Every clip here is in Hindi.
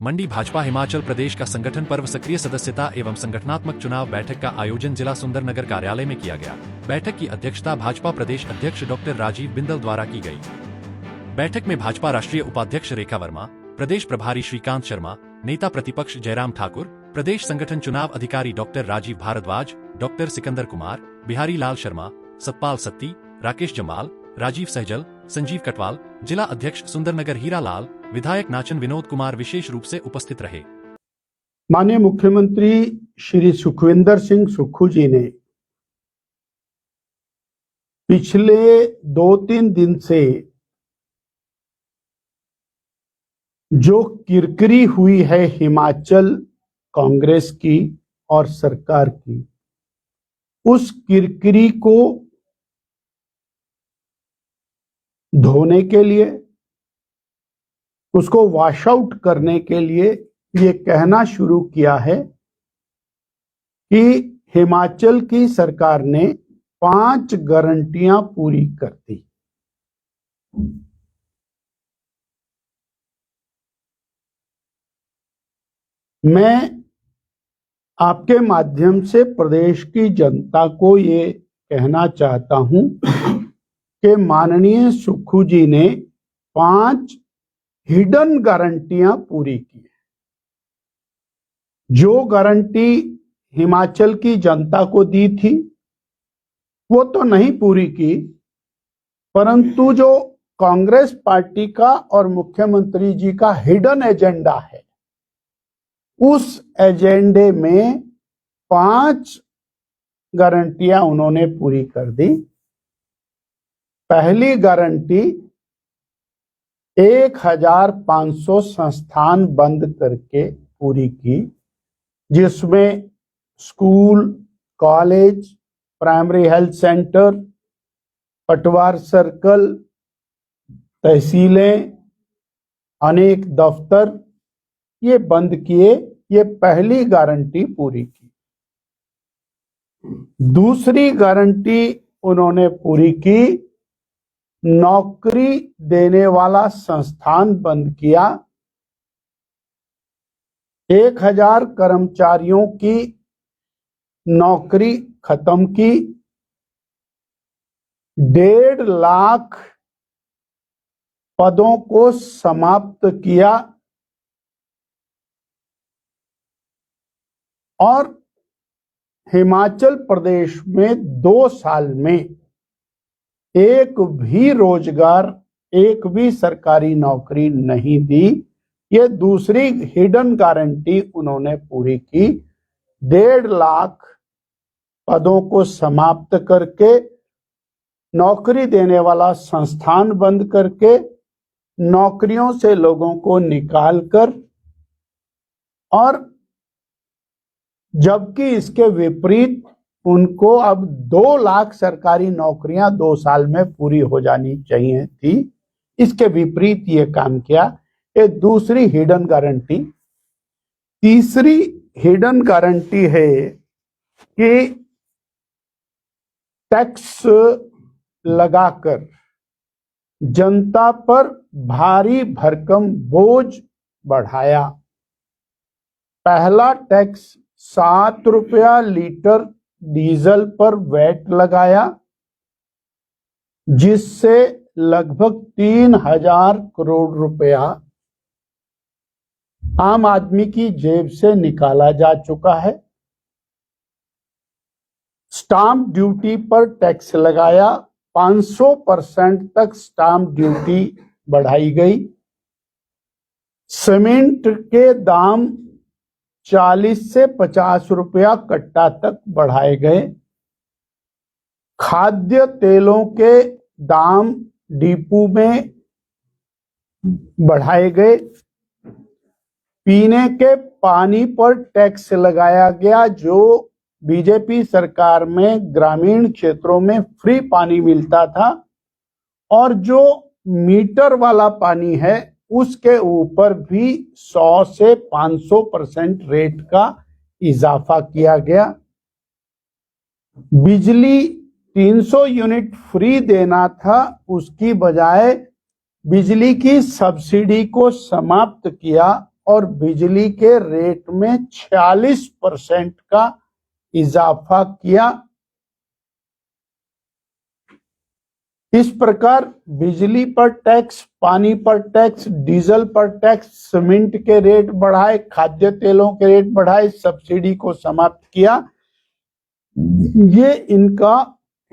मंडी भाजपा हिमाचल प्रदेश का संगठन पर्व सक्रिय सदस्यता एवं संगठनात्मक चुनाव बैठक का आयोजन जिला सुंदरनगर कार्यालय में किया गया। बैठक की अध्यक्षता भाजपा प्रदेश अध्यक्ष डॉक्टर राजीव बिंदल द्वारा की गई। बैठक में भाजपा राष्ट्रीय उपाध्यक्ष रेखा वर्मा, प्रदेश प्रभारी श्रीकांत शर्मा, नेता प्रतिपक्ष जयराम ठाकुर, प्रदेश संगठन चुनाव अधिकारी डॉक्टर राजीव भारद्वाज, डॉक्टर सिकंदर कुमार, बिहारी लाल शर्मा, सतपाल सत्ती, राकेश जम्वाल, राजीव सहजल, संजीव कटवाल, जिला अध्यक्ष सुंदरनगर हीरा लाल, विधायक नाचन विनोद कुमार विशेष रूप से उपस्थित रहे। माननीय मुख्यमंत्री श्री सुखविंदर सिंह सुक्खू जी ने पिछले 2-3 दिन से जो किरकिरी हुई है हिमाचल कांग्रेस की और सरकार की, उस किरकिरी को धोने के लिए, उसको वॉश आउट करने के लिए ये कहना शुरू किया है कि हिमाचल की सरकार ने 5 गारंटियां पूरी कर दी। मैं आपके माध्यम से प्रदेश की जनता को ये कहना चाहता हूं कि माननीय सुक्खू जी ने 5 हिडन गारंटियां पूरी की है। जो गारंटी हिमाचल की जनता को दी थी वो तो नहीं पूरी की, परंतु जो कांग्रेस पार्टी का और मुख्यमंत्री जी का हिडन एजेंडा है, उस एजेंडे में 5 गारंटियां उन्होंने पूरी कर दी। पहली गारंटी 1500 संस्थान बंद करके पूरी की, जिसमें school, college, primary health centre, पटवार सर्कल, तहसीलें, अनेक दफ्तर ये बंद किए। ये पहली गारंटी पूरी की। दूसरी गारंटी उन्होंने पूरी की, नौकरी देने वाला संस्थान बंद किया। 1000 कर्मचारियों की नौकरी खत्म की। 1.5 लाख पदों को समाप्त किया और हिमाचल प्रदेश में 2 साल में एक भी रोजगार, एक भी सरकारी नौकरी नहीं दी। ये दूसरी हिडन गारंटी उन्होंने पूरी की। 1.5 लाख पदों को समाप्त करके, नौकरी देने वाला संस्थान बंद करके, नौकरियों से लोगों को निकालकर, और जबकि इसके विपरीत उनको अब 2 लाख सरकारी नौकरियां 2 साल में पूरी हो जानी चाहिए थी, इसके विपरीत ये काम किया। ये दूसरी हिडन गारंटी। तीसरी हिडन गारंटी है कि टैक्स लगाकर जनता पर भारी भरकम बोझ बढ़ाया। पहला टैक्स 7 रुपया लीटर डीजल पर वैट लगाया, जिससे लगभग 3000 करोड़ रुपया आम आदमी की जेब से निकाला जा चुका है। स्टाम्प ड्यूटी पर टैक्स लगाया, 500% तक स्टाम्प ड्यूटी बढ़ाई गई। सीमेंट के दाम 40 से 50 रुपया कट्टा तक बढ़ाए गए। खाद्य तेलों के दाम डिपो में बढ़ाए गए। पीने के पानी पर टैक्स लगाया गया। जो बीजेपी सरकार में ग्रामीण क्षेत्रों में फ्री पानी मिलता था, और जो मीटर वाला पानी है उसके ऊपर भी 100 से 500% रेट का इजाफा किया गया। बिजली 300 यूनिट फ्री देना था, उसकी बजाय बिजली की सब्सिडी को समाप्त किया और बिजली के रेट में 46% का इजाफा किया। इस प्रकार बिजली पर टैक्स, पानी पर टैक्स, डीजल पर टैक्स, सीमेंट के रेट बढ़ाए, खाद्य तेलों के रेट बढ़ाए, सब्सिडी को समाप्त किया। ये इनका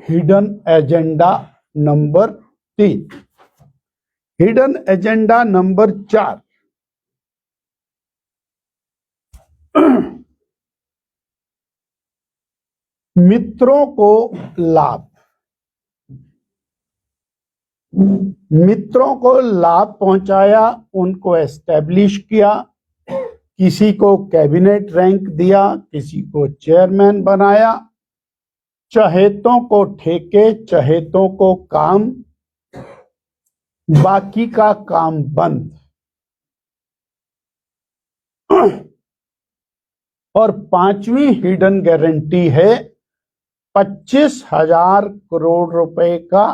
hidden agenda number 3। Hidden agenda number 4, मित्रों को लाभ। मित्रों को लाभ पहुंचाया, उनको एस्टेब्लिश किया, किसी को कैबिनेट रैंक दिया, किसी को चेयरमैन बनाया, चहेतों को ठेके, चहेतों को काम, बाकी का काम बंद। और 5वीं हिडन गारंटी है 25,000 करोड़ रुपए का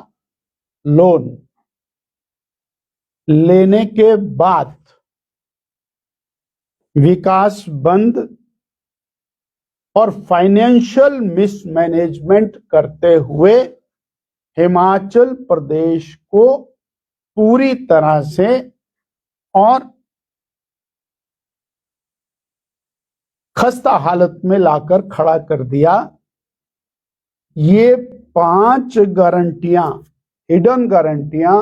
लोन लेने के बाद विकास बंद और फाइनेंशियल मिसमैनेजमेंट करते हुए हिमाचल प्रदेश को पूरी तरह से और खस्ता हालत में लाकर खड़ा कर दिया। ये 5 गारंटियां, हिडन गारंटियां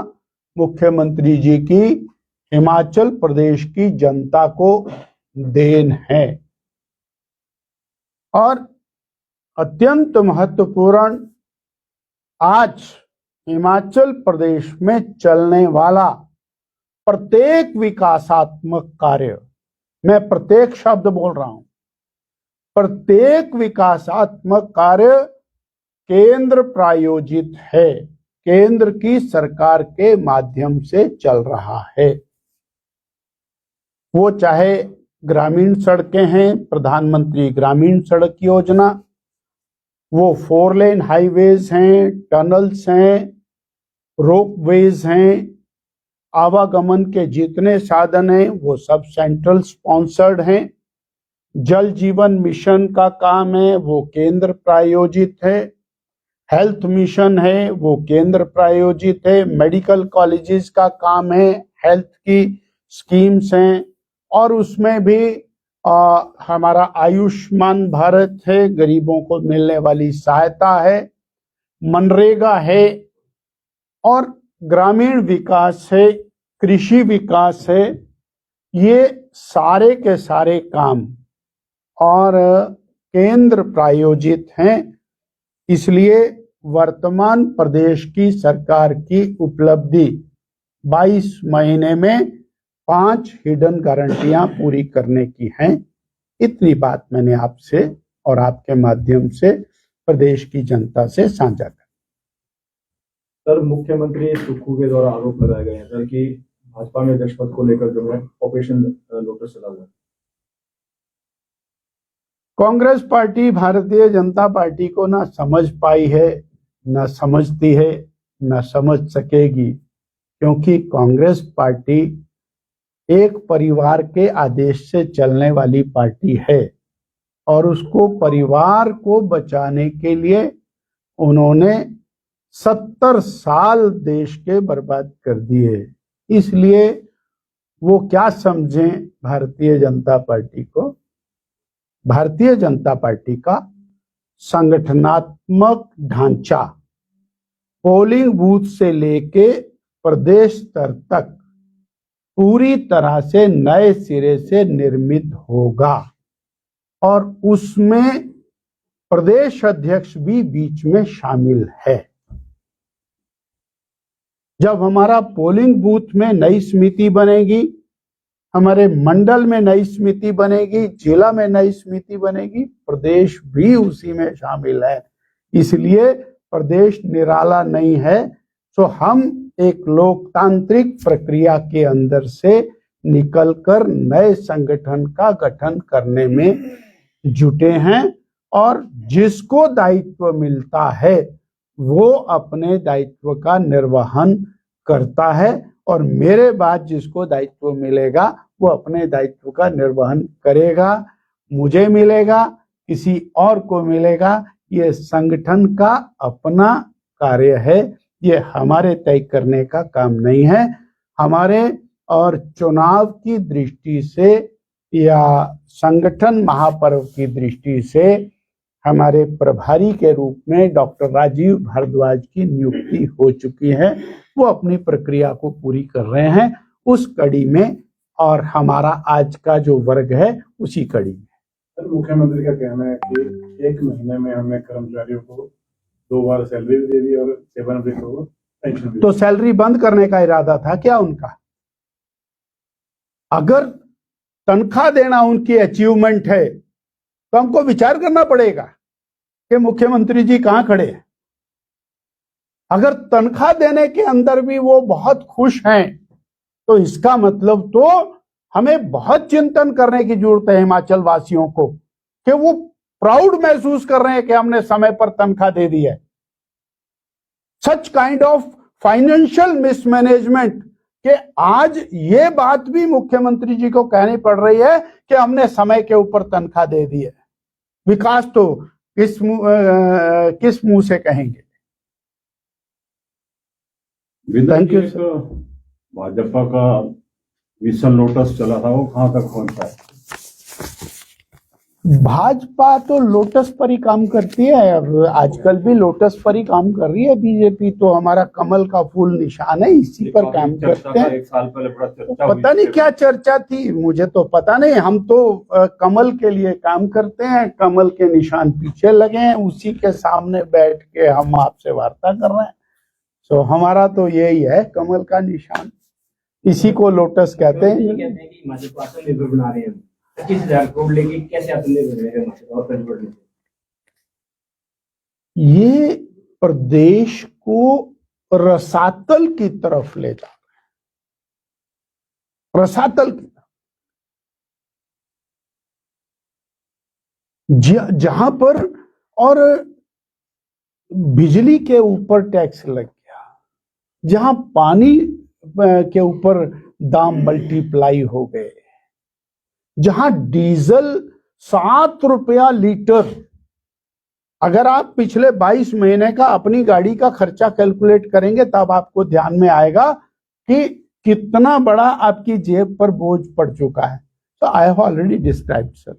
मुख्यमंत्री जी की हिमाचल प्रदेश की जनता को देन है। और अत्यंत महत्वपूर्ण, आज हिमाचल प्रदेश में चलने वाला प्रत्येक विकासात्मक कार्य, मैं प्रत्येक शब्द बोल रहा हूं, प्रत्येक विकासात्मक कार्य केंद्र प्रायोजित है, केंद्र की सरकार के माध्यम से चल रहा है। वो चाहे ग्रामीण सड़कें हैं, प्रधानमंत्री ग्रामीण सड़क योजना, वो 4 लेन हाईवेज हैं, टनल्स हैं, रोपवेज हैं, आवागमन के जितने साधन हैं वो सब सेंट्रल स्पॉन्सर्ड हैं। जल जीवन मिशन का काम है, वो केंद्र प्रायोजित है। हेल्थ मिशन है, वो केंद्र प्रायोजित है। मेडिकल कॉलेजेस का काम है, हेल्थ की स्कीम्स हैं, और उसमें भी हमारा आयुष्मान भारत है, गरीबों को मिलने वाली सहायता है, मनरेगा है, और ग्रामीण विकास है, कृषि विकास है। ये सारे के सारे काम और केंद्र प्रायोजित हैं। इसलिए वर्तमान प्रदेश की सरकार की उपलब्धि 22 महीने में 5 हिडन गारंटियां पूरी करने की हैं। इतनी बात मैंने आपसे और आपके माध्यम से प्रदेश की जनता से साझा कर। सर, मुख्यमंत्री सुक्खू के द्वारा आरोप लगाए गए हैं सर कि भाजपा में अध्यक्ष पद को लेकर जो है ऑपरेशन लोटस चला हुआ है। कांग्रेस पार्टी भारतीय जनता पार्टी को ना समझ पाई है, ना समझती है, ना समझ सकेगी, क्योंकि कांग्रेस पार्टी एक परिवार के आदेश से चलने वाली पार्टी है और उसको परिवार को बचाने के लिए उन्होंने 70 साल देश के बर्बाद कर दिए। इसलिए वो क्या समझें भारतीय जनता पार्टी को। भारतीय जनता पार्टी का संगठनात्मक ढांचा पोलिंग बूथ से लेके प्रदेश स्तर तक पूरी तरह से नए सिरे से निर्मित होगा और उसमें प्रदेश अध्यक्ष भी बीच में शामिल है। जब हमारा पोलिंग बूथ में नई समिति बनेगी, हमारे मंडल में नई समिति बनेगी, जिला में नई समिति बनेगी, प्रदेश भी उसी में शामिल है। इसलिए प्रदेश निराला नहीं है। तो हम एक लोकतांत्रिक प्रक्रिया के अंदर से निकलकर नए संगठन का गठन करने में जुटे हैं और जिसको दायित्व मिलता है वो अपने दायित्व का निर्वहन करता है और मेरे बाद जिसको दायित्व मिलेगा वो अपने दायित्व का निर्वहन करेगा। मुझे मिलेगा, किसी और को मिलेगा, ये संगठन का अपना कार्य है, ये हमारे तय करने का काम नहीं है। हमारे और चुनाव की दृष्टि से या संगठन महापर्व की दृष्टि से हमारे प्रभारी के रूप में डॉक्टर राजीव भारद्वाज की नियुक्ति हो चुकी है। वो अपनी प्रक्रिया को पूरी कर रहे हैं उस कड़ी में, और हमारा आज का जो वर्ग है उसी कड़ी में। सर, मुख्यमंत्री का कहना है कि 1 महीने में हमने कर्मचारियों को 2 बार सैलरी भी दे दी और सेवानिवृत्त को पेंशन भी। तो सैलरी बंद करने का इरादा था क्या उनका? अगर तनख्वाह देना उनकी अचीवमेंट है तो हमको विचार करना पड़ेगा कि मुख्यमंत्री जी कहां खड़े हैं। अगर तनख्वाह देने के अंदर भी वो बहुत खुश हैं तो इसका मतलब तो हमें बहुत चिंतन करने की जरूरत है हिमाचल वासियों को, कि वो प्राउड महसूस कर रहे हैं कि हमने समय पर तनख्वाह दे दी है। Such kind of financial mismanagement कि आज ये बात भी मुख्यमंत्री जी को कहनी पड़ रही है कि हमने समय के ऊपर तनख्वाह दे दी है। विकास तो किस मुंह से कहेंगे। Thank you sir. भाजपा का मिशन लोटस चला था, वो कहां तक पहुंचा है? भाजपा तो लोटस पर ही काम करती है, और आजकल भी लोटस पर ही काम कर रही है। बीजेपी तो हमारा कमल का फूल निशान है, इसी पर काम करते हैं। 1 साल पहले बड़ा चर्चा पता नहीं क्या चर्चा थी, मुझे तो पता नहीं। हम तो कमल के लिए काम करते हैं, कमल के निशान पीछे लगे हैं, उसी के सामने बैठ के हम आपसे वार्ता कर रहे हैं। तो हमारा तो यही है, कमल का निशान, इसी को लोटस कहते हैं। कहते हैं कि हिमाचल को आत्मनिर्भर बना रहे हैं, 25,000 करोड़ लेके कैसे आत्मनिर्भर बनेगा हिमाचल और प्रदेश में? ये प्रदेश को रसातल की तरफ ले जा रहे हैं, रसातल की तरफ, जहां पर और बिजली के ऊपर टैक्स लग गया, जहां पानी के ऊपर दाम मल्टीप्लाई हो गए, जहां डीजल 7 रुपया लीटर, अगर आप पिछले 22 महीने का अपनी गाड़ी का खर्चा कैलकुलेट करेंगे तब आपको ध्यान में आएगा कि कितना बड़ा आपकी जेब पर बोझ पड़ चुका है। तो I have already described sir.